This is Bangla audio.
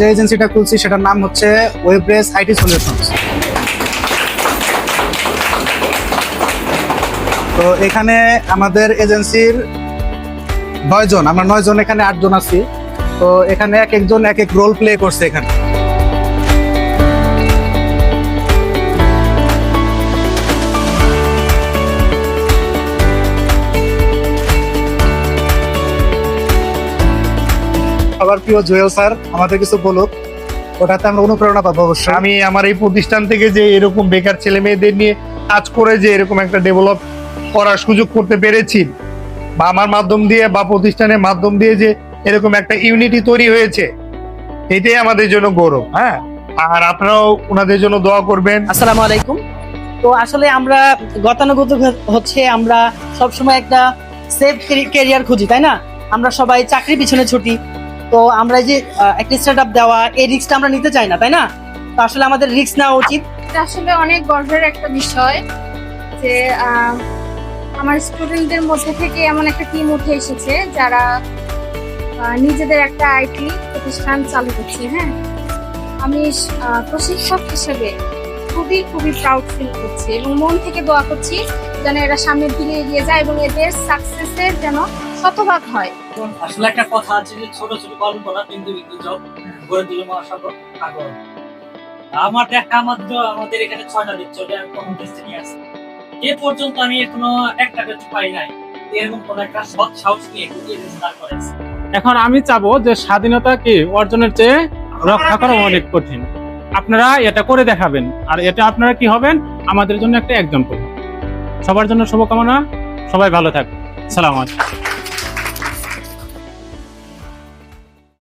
যে এজেন্সিটা খুলছি সেটার নাম হচ্ছে ওয়েব্রেস আইটি সলিউশনস। তো এখানে আমাদের এজেন্সির 9 জন, আমরা 9 জন, এখানে 8 জন আছি। তো এখানে এক একজন এক এক রোল প্লে করছে এখানে। সবার প্রিয় জুয়েল স্যার আমাদের কিছু বলুক, ওটাতে আমরা অনুপ্রেরণা পাবো অবশ্যই। আমি আমার এই প্রতিষ্ঠান থেকে যে এরকম বেকার ছেলে মেয়েদের নিয়ে কাজ করে যে এরকম একটা ডেভেলপ করার সুযোগ করতে পেরেছি, বা আমার মাধ্যম দিয়ে বা প্রতিষ্ঠানের মাধ্যম দিয়ে যে এরকম একটা ইউনিটি তৈরি হয়েছে, এটাই আমাদের জন্য গৌরব। হ্যাঁ, আর আপনারাও ওনাদের জন্য দোয়া করবেন। আসসালামু আলাইকুম। তো আসলে আমরা গতানুগতিক হচ্ছে আমরা সবসময় একটা সেফ ক্যারিয়ার খুঁজি, তাই না? আমরা সবাই চাকরির পিছনে ছুটি। তো আমরা যে একটা স্টার্ট আপ দেওয়া, এই রিস্কটা আমরা নিতে চাই না, তাই না? তো আসলে আমাদের রিস্ক নেওয়া উচিত। এটা আসলে অনেক গর্বের একটা বিষয় যে আমার স্টুডেন্টদের মধ্যে থেকে এমন একটা টিম উঠে এসেছে যারা নিজেদের একটা আইটি প্রতিষ্ঠান চালু করছে। হ্যাঁ, আমি প্রশিক্ষক হিসেবে খুবই প্রাউড ফিল করছি এবং মন থেকে দোয়া করছি যেন এরা সামনের দিকে এগিয়ে যায় এবং এদের সাকসেসের যেন শতভাগ হয়। আসলে একটা কথা আছে যে ছোট ছোট কল্পনা কিন্তু জব গড়ে তুলে মহাসাগর সাগর। আমার দেখা মাত্র আমাদের এখানে 6টা দিক চলে কখন টেস্টে নিয়ে আসে, এ পর্যন্ত আমি এখনো একটা কিছু পাই নাই। এরকম কোন একটা সৎ সাহস নিয়ে স্টার্ট করেছে। এখন আমি চাবো যে স্বাধীনতাকে অর্জনের চেয়ে রক্ষা করা অনেক কঠিন। আপনারা এটা করে দেখাবেন, আর এটা আপনারা কি হবেন আমাদের জন্য একটা এক্সাম্পল। সবার জন্য শুভকামনা, সবাই ভালো থাকবেন। আসসালামু আলাইকুম।